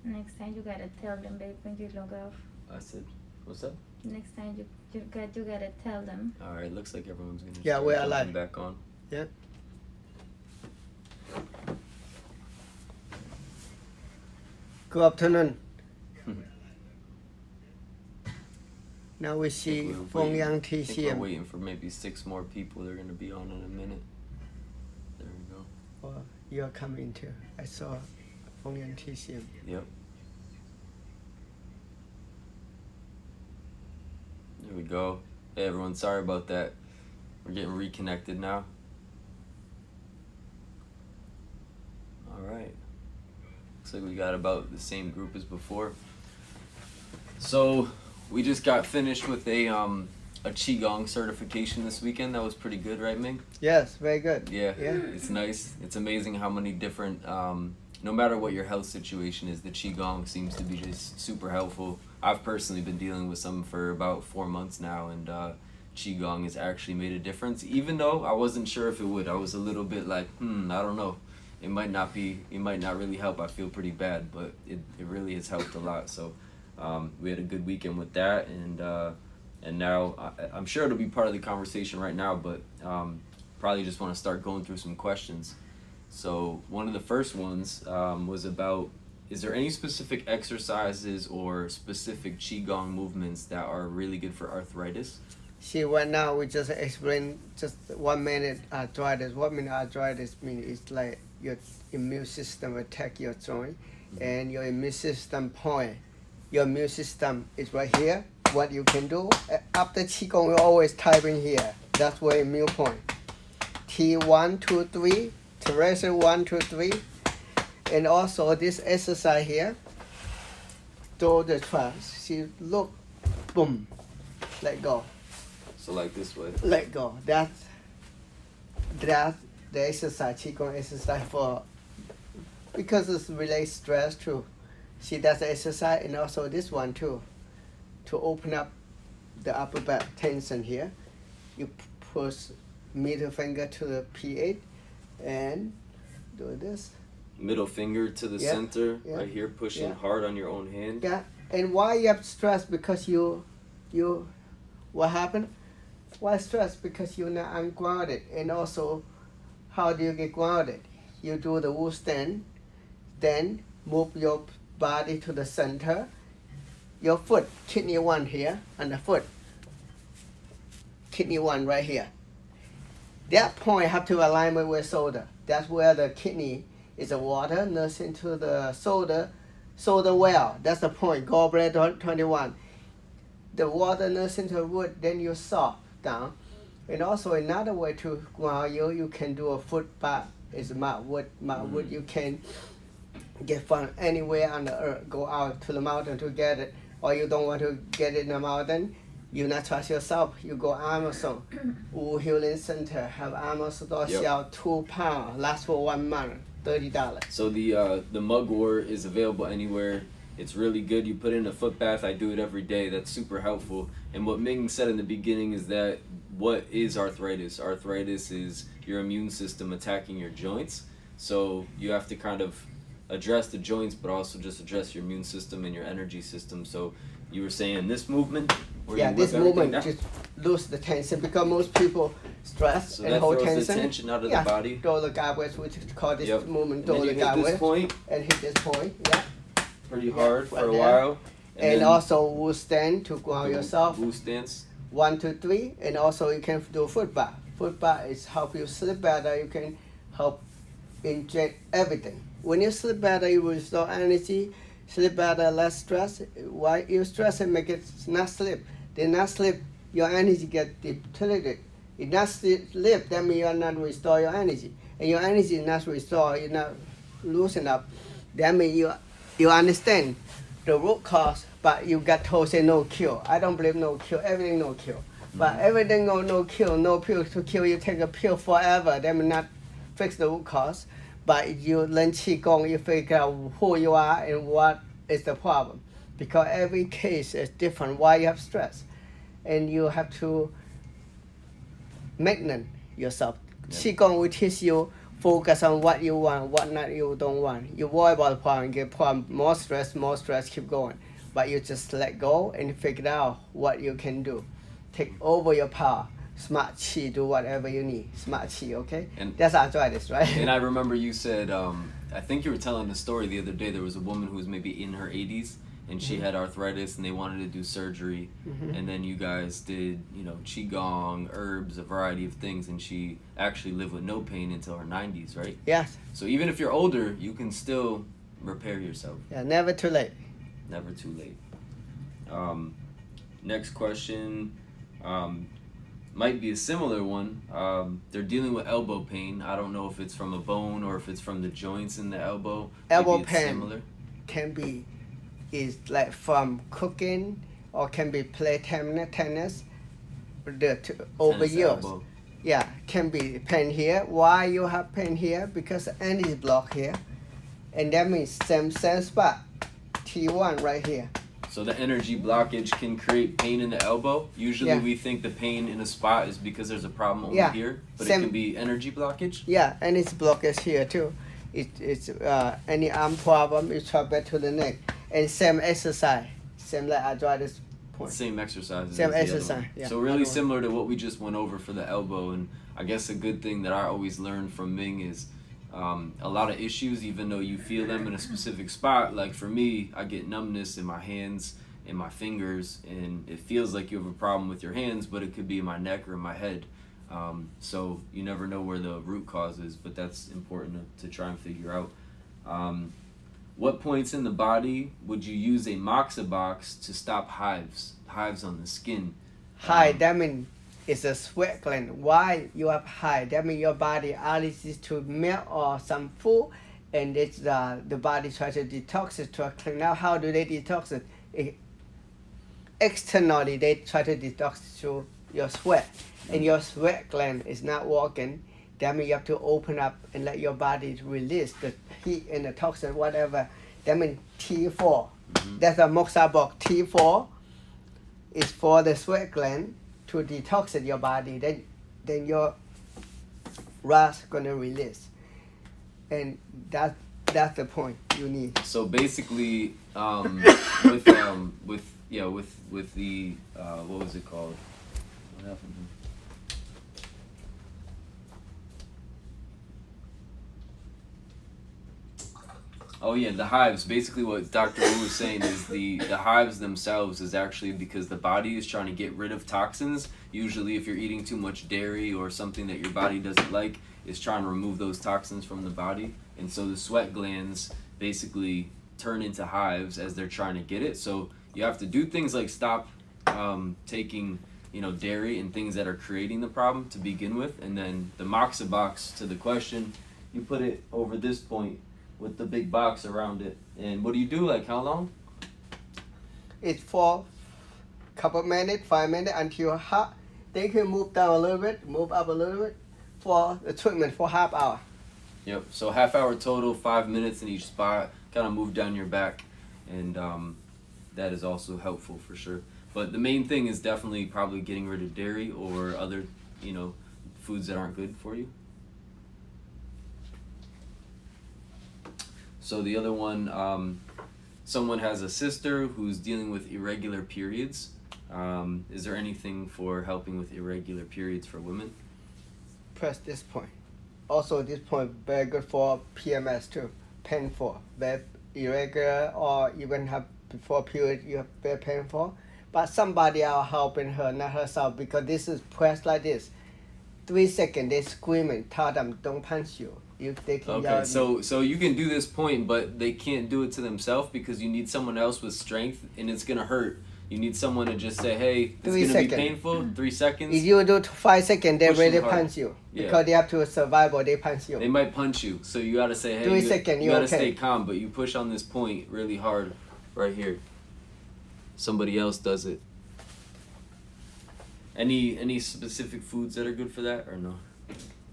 Next time you gotta tell them, babe, when you log off. I said, what's up? Next time you gotta tell them. All right, looks like everyone's gonna Yeah, we're jumping alive. back on. Yeah. Good afternoon. Now we see Feng Yang I think we're TCM. waiting for maybe 6 more people. They're gonna be on in a minute. There we go. Oh, you're coming too. I saw Feng Yang TCM. Yep. There we go. Hey everyone, sorry about that. We're getting reconnected now. Alright. Looks like we got about the same group as before. So we just got finished with a Qigong certification this weekend. That was pretty good, right, Ming? Yes, very good. Yeah, Yeah. it's nice. It's amazing how many different, no matter what your health situation is, the Qigong seems to be just super helpful. I've personally been dealing with some for about 4 months now, and Qigong has actually made a difference, even though I wasn't sure if it would. I was a little bit like, I don't know. It might not really help. I feel pretty bad, but it really has helped a lot. So we had a good weekend with that, and now I'm sure it'll be part of the conversation right now, but probably just want to start going through some questions. So one of the first ones was about, is there any specific exercises or specific Qigong movements that are really good for arthritis? See, right now we just explain just 1 minute arthritis. 1 minute arthritis means it's like your immune system attack your joint, and your immune system point. Your immune system is right here. What you can do after Qigong, we always type in here. That's where immune point. T1, 2, 3. Teresa 1, 2, 3. And also this exercise here. Do the thrust. See, look, boom, let go. So like this way. Let go. That's the exercise, Qigong exercise for, because it's relates stress too. See, that's the exercise, and also this one too, to open up the upper back tension here. You push middle finger to the P8 and do this. Middle finger to the center, yeah, right here, pushing yeah. hard on your own hand. Yeah, and why you have stress? Because you, what happened? Why stress? Because you're not ungrounded. And also, how do you get grounded? You do the Wu stand, then move your body to the center. Your foot, kidney 1 here, and the foot, kidney 1 right here. That point have to alignment with shoulder. That's where the kidney is the water nursing to the shoulder well. That's the point. Gallbladder 21. The water nursing to the root, then you soft down. And also another way to ground you can do a foot bath. It's mud wood. You can get from anywhere on the earth. Go out to the mountain to get it. Or you don't want to get it in the mountain, you not trust yourself. You go Amazon. Wu Healing Center have Amazon sell 2 pounds. Last for 1 month. $30. So the mugwort is available anywhere. It's really good. You put in a foot bath. I do it every day. That's super helpful. And what Ming said in the beginning is that what is arthritis? Arthritis is your immune system attacking your joints. So you have to kind of address the joints, but also just address your immune system and your energy system. So you were saying this movement? Yeah, this movement just lose the tension, because most people stress so and that hold throws tension. the tension out of the body. Throw the goblet, which is called this movement. And then Throw you the hit this goblet point and hit this point. Yeah. pretty hard for a there. while. And then also Wu stand to ground yourself. Wu stance. 1, 2, 3. And also you can do foot bath. Foot bath is help you sleep better. You can help inject everything. When you sleep better, you will restore energy. Sleep better, less stress. Why you stress and make it not sleep? Then not sleep, your energy get depleted. If not sleep, that means you are not restore your energy. And your energy is not restored, you're not loosen up. That means you understand the root cause, but you got told say no cure. I don't believe no cure, everything no cure. But everything no cure, no pill to kill you, take a pill forever, that may not fix the root cause. But if you learn Qigong, you figure out who you are and what is the problem. Because every case is different, why you have stress. And you have to maintenance yourself. Qigong will teach you focus on what you want, what not you don't want. You worry about the problem, get problem, more stress, keep going. But you just let go and figure out what you can do. Take over your power. Smart chi, do whatever you need. Smart chi, okay? And that's arthritis, right? And I remember you said, I think you were telling the story the other day. There was a woman who was maybe in her 80s, and she had arthritis, and they wanted to do surgery. And then you guys did, qigong, herbs, a variety of things, and she actually lived with no pain until her 90s, right? Yes. So even if you're older, you can still repair yourself. Yeah, never too late. Never too late. Next question. Might be a similar one. They're dealing with elbow pain. I don't know if it's from a bone or if it's from the joints in the elbow. Elbow Maybe it's pain similar. can be is like from cooking or can be play tennis over Tennis years. elbow. Yeah, can be pain here. Why you have pain here? Because the end is blocked here, and that means same spot, T1 right here. So the energy blockage can create pain in the elbow. Usually Yeah. we think the pain in a spot is because there's a problem over Yeah. here, but Same. it can be energy blockage. Yeah, and it's blockage here too. It's any arm problem, you try back to the neck. And same exercise, same like arthritis point. Same exercises. Same as the other exercise, one. yeah. So really Other one. similar to what we just went over for the elbow. And I guess a good thing that I always learn from Ming is a lot of issues, even though you feel them in a specific spot. Like for me, I get numbness in my hands, in my fingers, and it feels like you have a problem with your hands, but it could be in my neck or in my head. So you never know where the root cause is, but that's important to try and figure out. What points in the body would you use a moxa box to stop hives on the skin? High, that means it's a sweat gland. Why you have high? That means your body is to melt or some food, and it's the body try to detox it to clean out. How do they detox it? Externally, they try to detox through your sweat, and your sweat gland is not working. That means you have to open up and let your body release the heat and the toxin, whatever. That means T4. That's a moxa box. T4 is for the sweat gland to detox your body. Then your RAS gonna release, and that's the point you need. So basically, with the what was it called? What happened? Oh yeah, the hives. Basically what Dr. Wu was saying is the hives themselves is actually because the body is trying to get rid of toxins. Usually if you're eating too much dairy or something that your body doesn't like, it's trying to remove those toxins from the body. And so the sweat glands basically turn into hives as they're trying to get it. So you have to do things like stop taking dairy and things that are creating the problem to begin with. And then the moxa box, to the question, you put it over this point with the big box around it. And what do you do? Like how long? It's for couple minutes, 5 minutes until hot. Then you can move down a little bit, move up a little bit for the treatment for half hour. Yep. So half hour total, 5 minutes in each spot. Kind of move down your back, and that is also helpful for sure. But the main thing is definitely probably getting rid of dairy or other, foods that aren't good for you. So the other one, someone has a sister who's dealing with irregular periods. Is there anything for helping with irregular periods for women? Press this point. Also, this point very good for PMS too. Painful, very irregular, or even have before period you have very painful. But somebody else helping her, not herself, because this is pressed like this. 3 seconds, they screaming, tell them don't punch you. If they can Okay, so you can do this point, but they can't do it to themselves because you need someone else with strength, and it's gonna hurt. You need someone to just say, "Hey, it's 3 gonna seconds. be painful." 3 seconds. If you do 5 seconds, they Push them really hard. punch you Yeah. because they have to survive or they punch you. They might punch you, so you gotta say, "Hey, 3 you, seconds, you you're gotta okay. stay calm." But you push on this point really hard, right here. Somebody else does it. Any specific foods that are good for that, or no?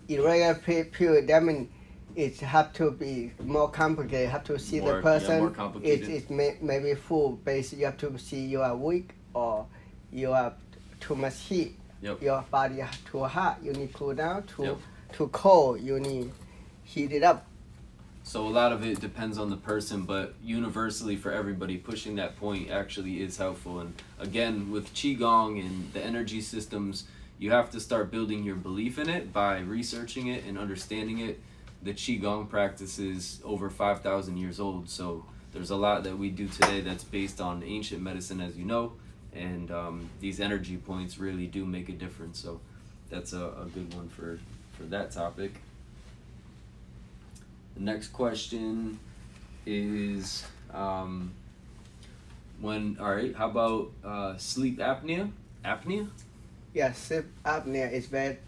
Irregular period, that means it have to be more complicated. Have to see More- the person. more complicated. It's maybe food based. You have to see you are weak or you have too much heat. Yep. Your body too hot. You need cool down. Yep. Too cold. You need heat it up. So a lot of it depends on the person, but universally for everybody, pushing that point actually is helpful. And again, with Qigong and the energy systems, you have to start building your belief in it by researching it and understanding it. The Qigong practice is over 5,000 years old, so there's a lot that we do today that's based on ancient medicine, as you know, and these energy points really do make a difference. So that's a good one for that topic. The next question is how about sleep apnea? Apnea? Yeah, sleep apnea is very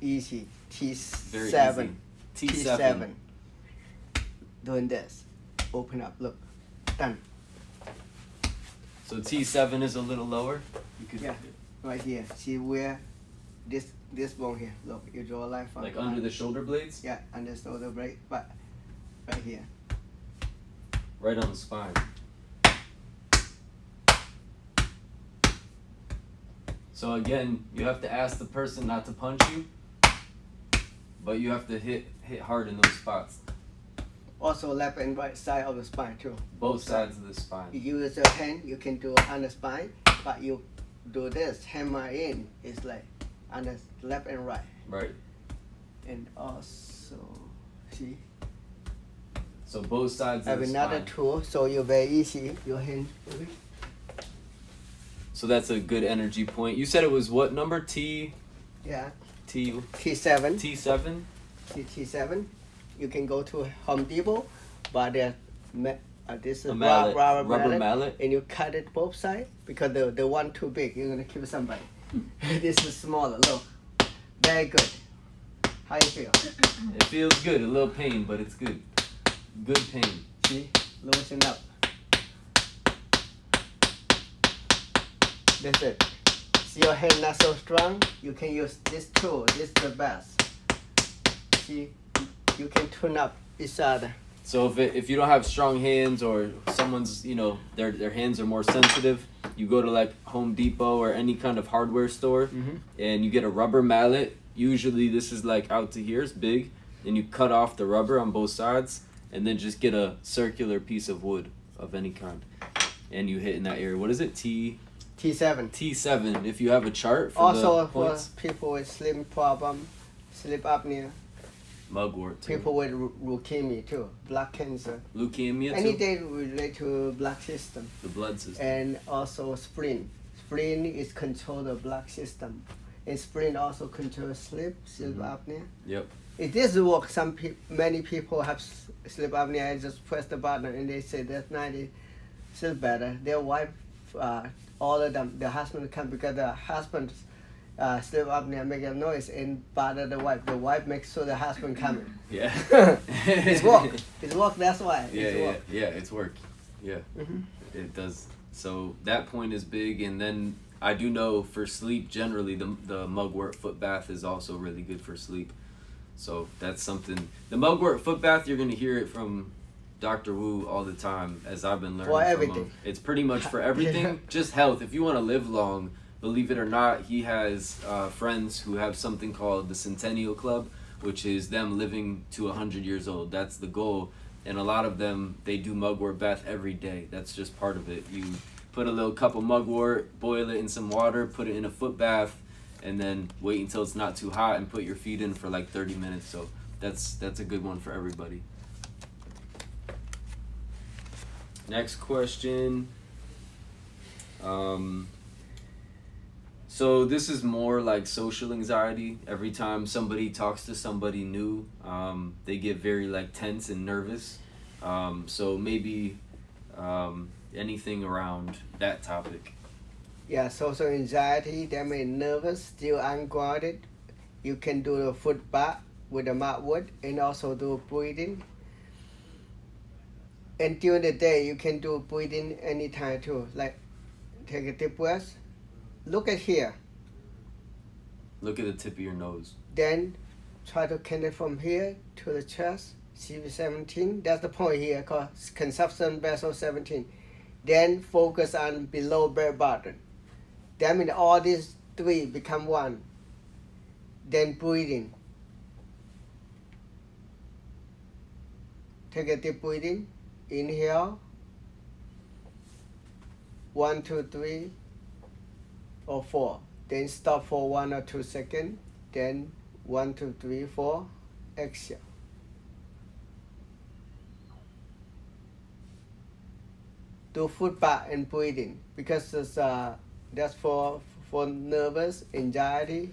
easy. Very T7. easy. T7. Doing this. Open up, look. Done. So T7 is a little lower? You could, Yeah, right here. See where this bone here. Look, you draw a line from like under the shoulder blades? Yeah, under the shoulder blade, but right here. Right on the spine. So again, you have to ask the person not to punch you, but you have to hit hard in those spots. Also left and right side of the spine too. Both sides of the You spine. use your hand, you can do on the spine, but you do this, hammer in, it's like on the left and right. Right. And also, see, So both sides I have of the another spine. tool, so you're very easy, your hand. So that's a good energy point. You said it was what number? Yeah, T7? T7. T7. You can go to Home Depot, buy this is A mallet. Rubber mallet. and you cut it both sides because the one too big, you're gonna kill somebody. This is smaller, look. Very good. How you feel? It feels good. A little pain, but it's good. Good pain. See? Loosen up. That's it. See your hand not so strong? You can use this tool. This is the best. See? You can tune up each other. So if you don't have strong hands or someone's, their hands are more sensitive, you go to like Home Depot or any kind of hardware store and you get a rubber mallet. Usually this is like out to here, it's big, and you cut off the rubber on both sides and then just get a circular piece of wood of any kind and you hit in that area. What is it? T7. T7. If you have a chart for Also the for points. people with sleep problem, sleep apnea, Mugwort too. people with leukemia too, blood cancer, Leukemia too. anything related to blood system, The blood system. and also spleen. Spleen is control the blood system, and spleen also control sleep apnea. Yep. It does work. Many people have sleep apnea. I just press the button and they say that night they sleep better. Their wife, all of them, the husband come because the husband sleep apnea make a noise and bother the wife. The wife makes sure the husband coming. Yeah. It's work. It's work. That's why. It's work. Yeah. Mhm. It does. So that point is big, and then I do know for sleep generally the mugwort foot bath is also really good for sleep. So that's something. The mugwort foot bath, you're gonna hear it from Dr. Wu all the time, as I've been learning For from everything. him. It's pretty much for everything. Yeah. Just health. If you want to live long, believe it or not, he has friends who have something called the Centennial Club, which is them living to 100 years old. That's the goal. And a lot of them, they do mugwort bath every day. That's just part of it. You put a little cup of mugwort, boil it in some water, put it in a foot bath, and then wait until it's not too hot and put your feet in for like 30 minutes. So that's a good one for everybody. Next question. So this is more like social anxiety. Every time somebody talks to somebody new, they get very like tense and nervous. So maybe anything around that topic. Yeah, social anxiety, that means nervous, still unguarded. You can do the foot bath with the mudwood and also do breathing. And during the day, you can do breathing anytime too. Like, take a deep breath. Look at here. Look at the tip of your nose. Then try to connect from here to the chest, CV17. That's the point here called consumption vessel 17. Then focus on below belly button. That means all these three become one. Then breathing. Take a deep breathing. Inhale. 1, 2, 3, or 4. Then stop for 1 or 2 seconds. Then 1, 2, 3, 4. Exhale. Do foot bath and breathing because that's for nervous anxiety,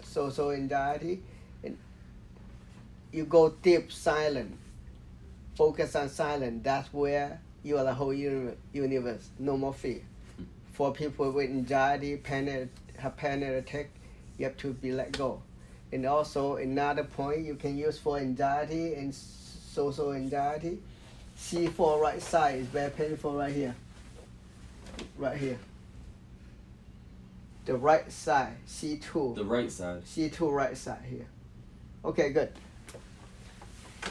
social anxiety, and you go deep silent. Focus on silent. That's where you are the whole universe. No more fear. For people with anxiety, panic attack, you have to be let go. And also another point you can use for anxiety and social anxiety. C4 right side is very painful right here. Right here. The right side, C2. The right side. C2 right side here. Okay, good.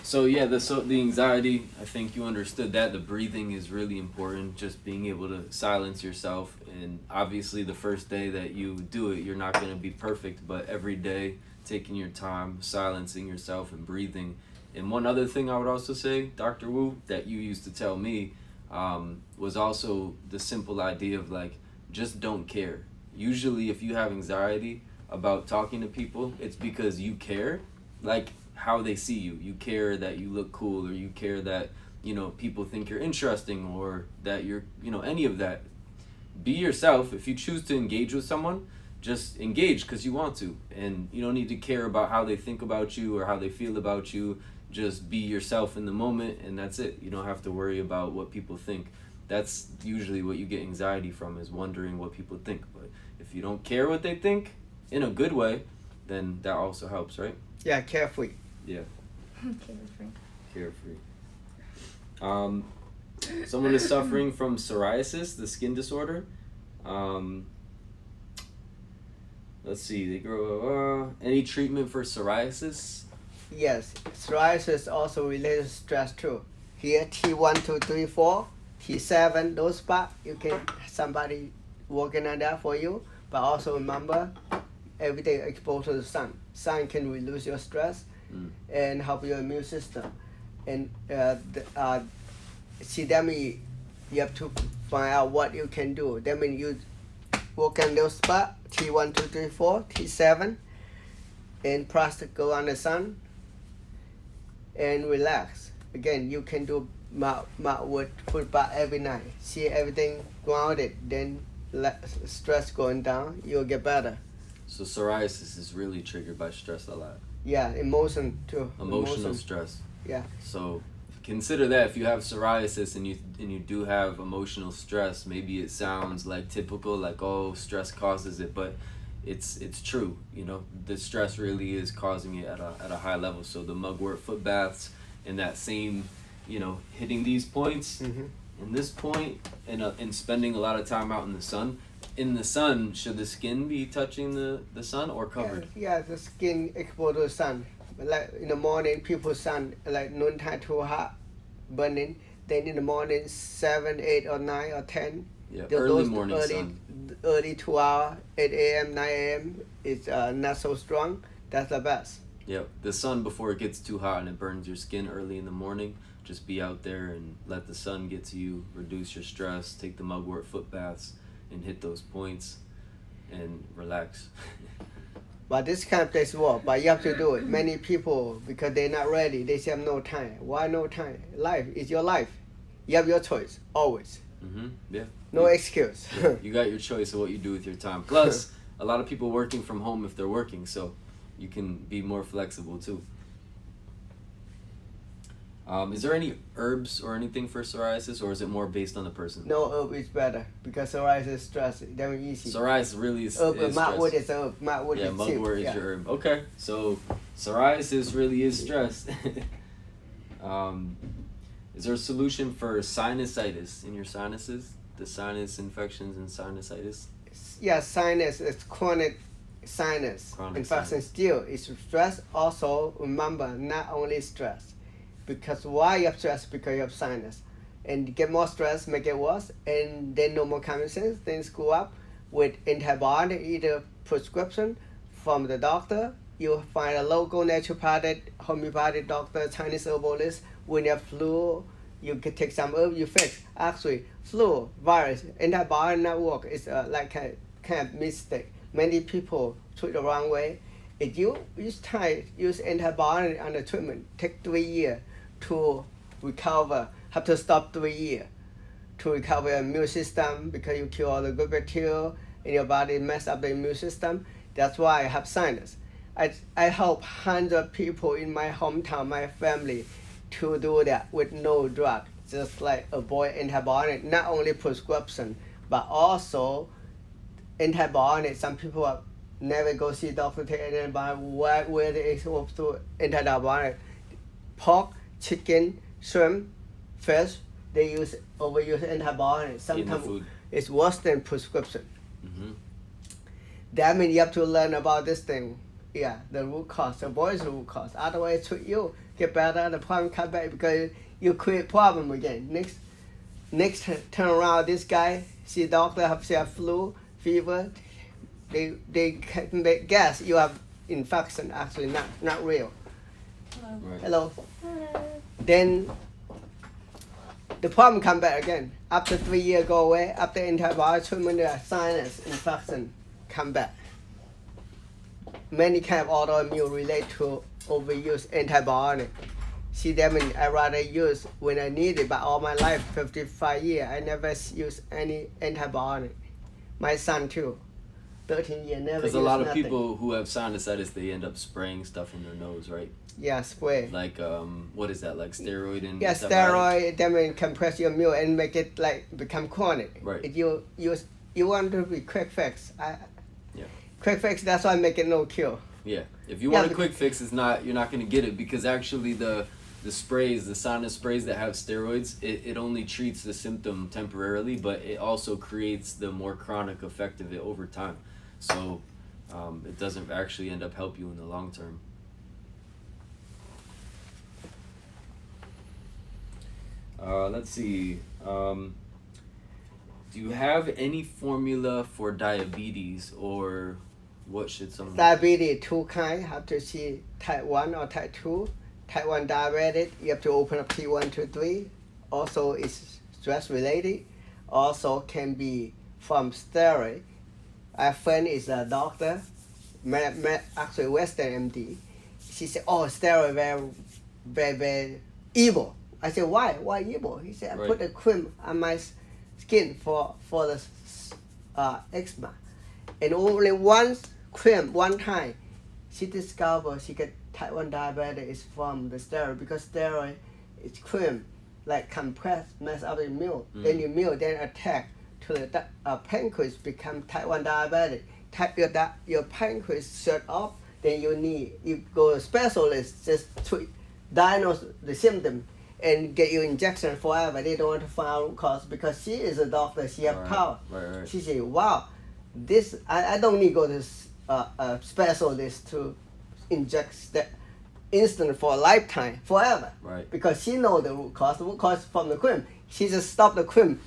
So yeah, the anxiety, I think you understood that. The breathing is really important, just being able to silence yourself. And obviously the first day that you do it, you're not going to be perfect, but every day, taking your time, silencing yourself and breathing. And one other thing I would also say, Dr. Wu, that you used to tell me, was also the simple idea of like, just don't care. Usually if you have anxiety about talking to people, it's because you care, like how they see you. You care that you look cool, or you care that, you know, people think you're interesting, or that you're, you know, any of that. Be yourself. If you choose to engage with someone, just engage because you want to. And you don't need to care about how they think about you or how they feel about you. Just be yourself in the moment, and that's it. You don't have to worry about what people think. That's usually what you get anxiety from, is wondering what people think. But if you don't care what they think in a good way, then that also helps, right? Yeah, carefree. Yeah. Carefree. Carefree. Someone is suffering from psoriasis, the skin disorder. Let's see. They grow. Any treatment for psoriasis? Yes, psoriasis also related to stress too. Here, T1, 2, 3, 4, T7, those spots, you can somebody working on that for you. But also remember, every day exposed to the sun. Sun can reduce your stress and help your immune system. And see, that means you have to find out what you can do. That means you work on those spots, T1, 2, 3, 4, T7, and plus go on the sun and relax. Again, you can do mouthward foot bath every night. See everything grounded, then stress going down, you'll get better. So psoriasis is really triggered by stress a lot. Yeah, emotion too. Emotional stress. Yeah. So consider that if you have psoriasis and you do have emotional stress, maybe it sounds like typical, like, oh, stress causes it, but it's true. You know, the stress really is causing it at a high level. So the mugwort foot baths and that same, you know, hitting these points and this point and spending a lot of time out in the sun. In the sun, should the skin be touching the sun or covered? Yeah, the skin exposed to the sun. Like in the morning, people sun like noontime too hot, burning. Then in the morning, 7, 8, or 9, or 10. Yeah, early morning sun. Early 2 hours, 8 a.m., 9 a.m. is not so strong. That's the best. Yeah, the sun before it gets too hot and it burns your skin early in the morning. Just be out there and let the sun get to you, reduce your stress, take the mugwort foot baths, and hit those points and relax. But this kind of place work, but you have to do it. Many people, because they're not ready, they say no time. Why no time? Life is your life. You have your choice, always. Yeah. No excuse. Yeah, you got your choice of what you do with your time. Plus, a lot of people working from home if they're working, so you can be more flexible too. Is there any herbs or anything for psoriasis, or is it more based on the person? No herb is better because psoriasis is stress. That was easy. Psoriasis really is Mugwort stress. is herb. Mugwort is mugwort is your herb. Okay, so psoriasis really is stress. Is there a solution for sinusitis in your sinuses? The sinus infections and sinusitis? Yeah, sinus is chronic sinus infection. Still, it's stress. Also, remember, not only stress. Because why you have stress? Because you have sinus. And get more stress, make it worse, and then no more common sense, then screw up with antibiotic, either prescription from the doctor you find a local naturopathic, homeopathic doctor, Chinese herbalist. When you have flu, you can take some herb, you fix. Actually, flu, virus, antibiotic not work. It's like a kind of mistake. Many people treat the wrong way. If you use antibiotic under treatment, take 3 years to recover. Have to stop 3 years to recover your immune system because you kill all the good bacteria in your body, mess up the immune system. That's why I have sinus. I help 100 people in my hometown, my family, to do that with no drug, just like avoid antibiotic, not only prescription, but also antibiotic. Some people have never go see doctor, take antibiotic, where they exposed to antibiotic. Pork, chicken, shrimp, fish, they overuse antibiotics. Sometimes it's worse than prescription. Mm-hmm. That means you have to learn about this thing. Yeah, the root cause, avoid the root cause. Otherwise, treat you get better, the problem come back because you create problem again. Next turn around, this guy see doctor have flu, fever. They can guess you have infection. Actually, not real. Hello. Right. Hello. Hello. Then the problem come back again. After 3 years go away. After antibiotic treatment, the sinus infection come back. Many kind of autoimmune relate to overuse antibiotic. See them in I rather use when I need it, but all my life, 55 years, I never use any antibiotic. My son too, 13 years, never Because use a lot of nothing. people who have sinusitis, they end up spraying stuff in their nose, right? Yeah, spray. Like, what is that, like steroid and Yeah, stuff? steroid, then will compress your immune and make it like become chronic. Right. If you want to be quick fix. Yeah. Quick fix, that's why I make it no cure. Yeah. If you Yeah, want a quick fix, you're not going to get it because actually the sprays, the sinus sprays that have steroids, it only treats the symptom temporarily, but it also creates the more chronic effect of it over time. So it doesn't actually end up help you in the long term. Let's see. Do you have any formula for diabetes, or what should someone... Diabetes, 2 kinds, have to see type 1 or type 2. Type 1 diabetic, you have to open up T1 to 3. Also, it's stress related. Also, can be from steroid. A friend is a doctor, actually Western MD. She said, oh, steroid very evil. I said, why? Why evil? He said, I put a cream on my skin for the eczema. And only one time, she discovered she get type 1 diabetes is from the steroid because steroid is cream, like compress, mess up the immune. Then your immune then attack to the pancreas, become type 1 diabetic. Your pancreas shut off, then you go to specialist just to diagnose the symptom and get you injection forever. They don't want to find out cause because she is a doctor, she have power. Right. She say, wow, this I don't need to go to a specialist to inject that instant for a lifetime, forever. Right. Because she know the root cause. The root cause from the cream. She just stop the cream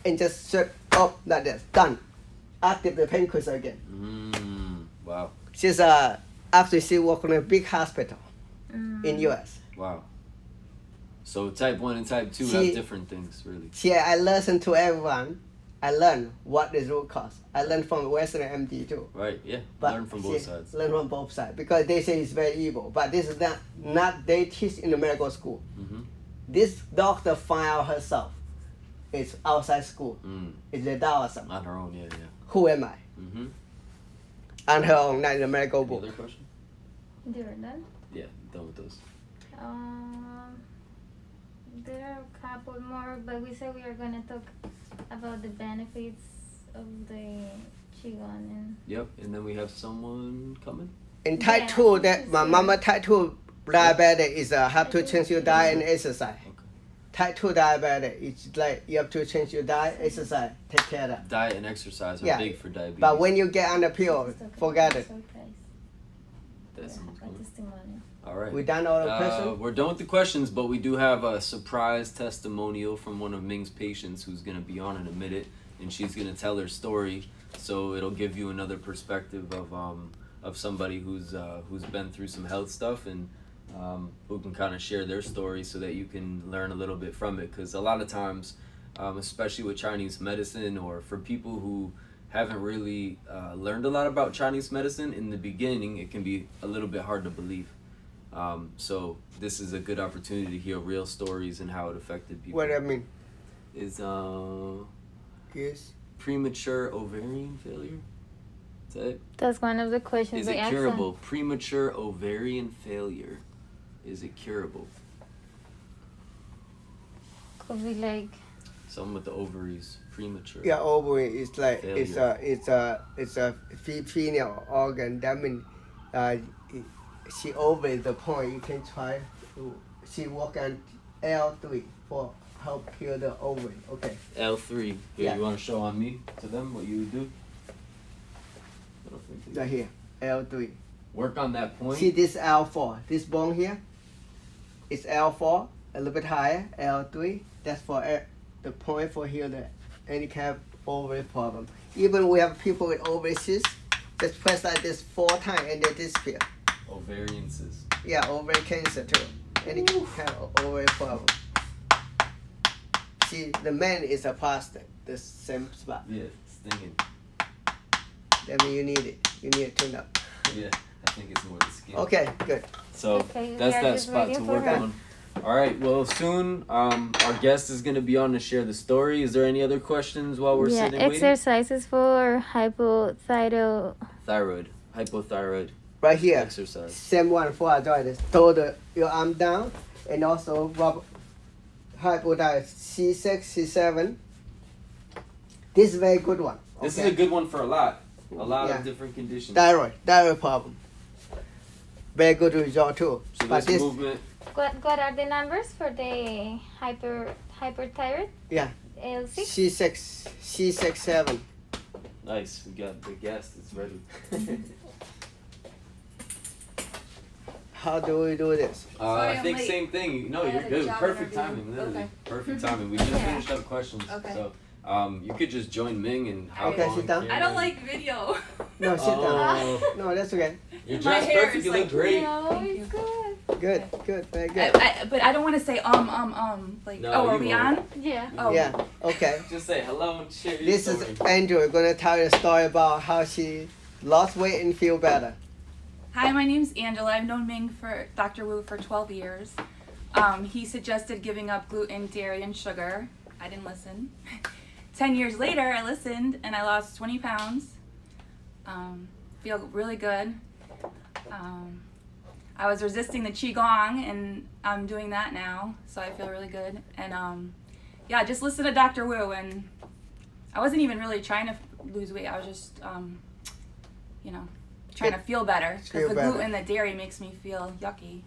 and just shut up like that. Done. Active the pancreas again. Wow. She's actually she work in a big hospital in US. Wow. So type 1 and type 2 have different things, really. I listen to everyone. I learn what is root cause. I learn from Western MD too. Right, yeah. But learn from both sides. Learn from both sides because they say it's very evil. But this is not they teach in the medical school. This doctor find out herself. It's outside school. It's the Taoism. On her own, yeah. Who am I? On her own, not in the medical book. Other question? You're done? Yeah, done with those. There are a couple more, but we said we are going to talk about the benefits of the Qigong. And Yep, and then we have someone coming. In type 2, that my mama type 2 diabetic is have to change your diet and exercise. Okay. Type 2 diabetic, it's like you have to change your diet, exercise, take care of that. Diet and exercise are big for diabetes. But when you get on the pill, forget it. That's someone's coming. Testimony. All right. We done all the questions? We're done with the questions, but we do have a surprise testimonial from one of Ming's patients who's going to be on in a minute, and she's going to tell her story. So it'll give you another perspective of of somebody who's been through some health stuff and who can kind of share their story so that you can learn a little bit from it. Because a lot of times, especially with Chinese medicine, or for people who haven't really learned a lot about Chinese medicine in the beginning, it can be a little bit hard to believe. So this is a good opportunity to hear real stories and how it affected people. What I mean Is is premature ovarian failure? Is that it? That's one of the questions Is they it asked. curable? Premature ovarian failure. Is it curable? Could be like Something with the ovaries. Premature. yeah, ovary is like Failure. it's a female organ. That means she over the point. You can try. She work on L3 for help heal the ovary. Okay. L3. Here, Yeah. you want to show on me to them what you would do? I don't think they- Right here, L3. Work on that point. See this L4. This bone here. It's L4. A little bit higher. L3. That's for the point for heal the any kind of ovary problem. Even we have people with ovary cysts. Just press like this 4 times and they disappear. Ovarian cyst. Yeah, ovary cancer too. Any kind of ovary problem. See, the man is a prostate, the same spot. Yeah, stinging. That means you need it. You need it tuned up. Yeah, I think it's more the skin. Okay, good. So Okay, that's we are that just spot waiting to for work her. on. All right. Well, soon our guest is going to be on to share the story. Is there any other questions while we're yeah, sitting waiting? exercises for hypothyroid. Thyroid, hypothyroid Right here. exercise. Same one for arthritis. Throw your arm down and also rub hypothyroid C6, C7. This is a very good one. This okay? is a good one for a lot Yeah. of different conditions. Thyroid problem. Very good result too. So But this this, movement, What are the numbers for the hyperthyroid? yeah, L6. C6, C6, 7. nice. We got the guest. It's ready. How do we do this? I I'm think late. same thing. No, I you're had a good. job Perfect interview. timing. Literally, Okay. perfect timing. We just Yeah. finished up questions. Okay. So you could just join Ming and hop Okay, on sit down. I don't like video. No, sit down. Oh, No, that's okay. you're My dressed hair perfect. is You like- look great. No, Thank it's you. good. Good, very good. But I don't want to say like No, are you we won't. on? Yeah. Oh. Yeah, okay. Just say hello and share your This story. is Andrew gonna tell you a story about how she lost weight and feel better. Hi, my name's Angela. I've known Dr. Wu for 12 years. He suggested giving up gluten, dairy, and sugar. I didn't listen. 10 years later, I listened and I lost 20 pounds. Feel really good. I was resisting the Qigong and I'm doing that now, so I feel really good. And yeah, just listen to Dr. Wu, and I wasn't even really trying to lose weight. I was just, trying to feel better, Feel because the better. gluten, the dairy makes me feel yucky.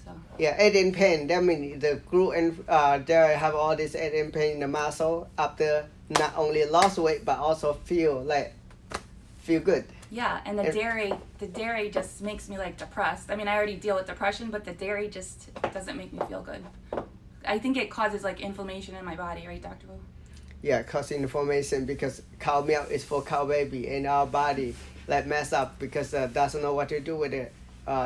So Yeah, adding pain. That means the gluten dairy have all this adding pain in the muscle after not only lost weight but also feel good. yeah, and the And- dairy just makes me like depressed. I mean, I already deal with depression, but the dairy just doesn't make me feel good. I think it causes like inflammation in my body, right, Dr. Wu? Yeah, cause inflammation because cow milk is for cow baby and our body mess up because doesn't know what to do with it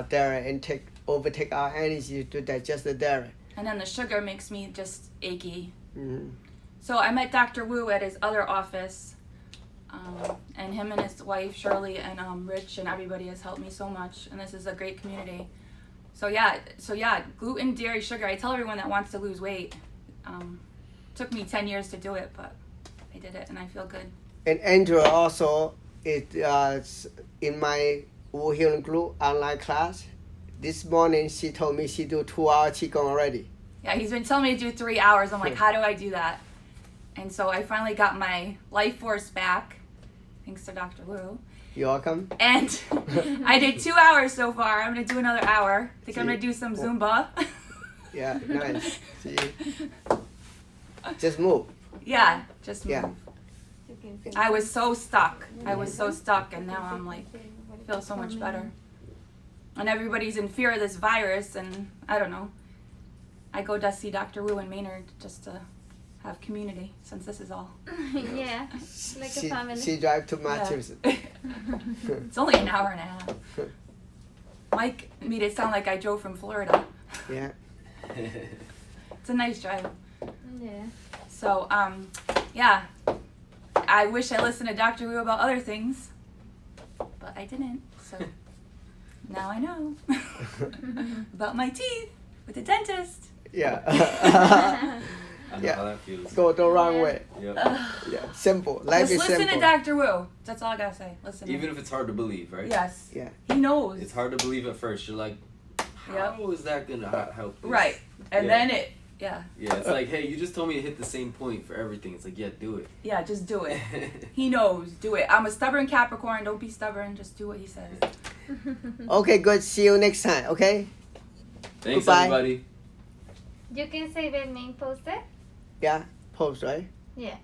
dairy and overtake our energy to digest the dairy. And then the sugar makes me just achy. Mm-hmm. So I met Dr. Wu at his other office, and him and his wife Shirley and Rich and everybody has helped me so much, and this is a great community. So yeah, gluten, dairy, sugar. I tell everyone that wants to lose weight. Took me 10 years to do it, but I did it and I feel good. And Andrew also is in my Wu Healing Group online class. This morning she told me she do 2-hour Qigong already. Yeah, he's been telling me to do 3 hours. I'm like, how do I do that? And so I finally got my life force back, thanks to Dr. Wu. You're welcome. And I did 2 hours so far. I'm gonna do another hour. I think I'm gonna do some Zumba. Yeah, nice. See? Just move. Yeah, just move. Yeah. I was so stuck. And now I'm like, feel so much better. And everybody's in fear of this virus, and I don't know. I go to see Dr. Wu in Maynard just to have community, since this is all. Yeah, like a family. She drive to Yeah. Massachusetts. It's only an hour and a half. Mike made it sound like I drove from Florida. Yeah. It's a nice drive. Yeah. So, yeah. I wish I listened to Dr. Wu about other things, but I didn't. So now I know about my teeth with the dentist. Yeah. I know Yeah. how that feels. Go the wrong way. Yep. Yeah. Simple. Life Just is listen simple. to Dr. Wu. That's all I gotta say. Listen. to Even him. if it's hard to believe, right? Yes. Yeah. He knows. It's hard to believe at first. You're like, how is that gonna help? This? Right. And Yeah. then it. Yeah. Yeah, it's like, hey, you just told me to hit the same point for everything. It's like, yeah, do it. Yeah. Just do it. He knows. Do it. I'm a stubborn Capricorn. Don't be stubborn. Just do what he says. Okay, good. See you next time. Okay. Thanks, Goodbye. everybody. You can save it main poster? Yeah. Post, right? Yeah.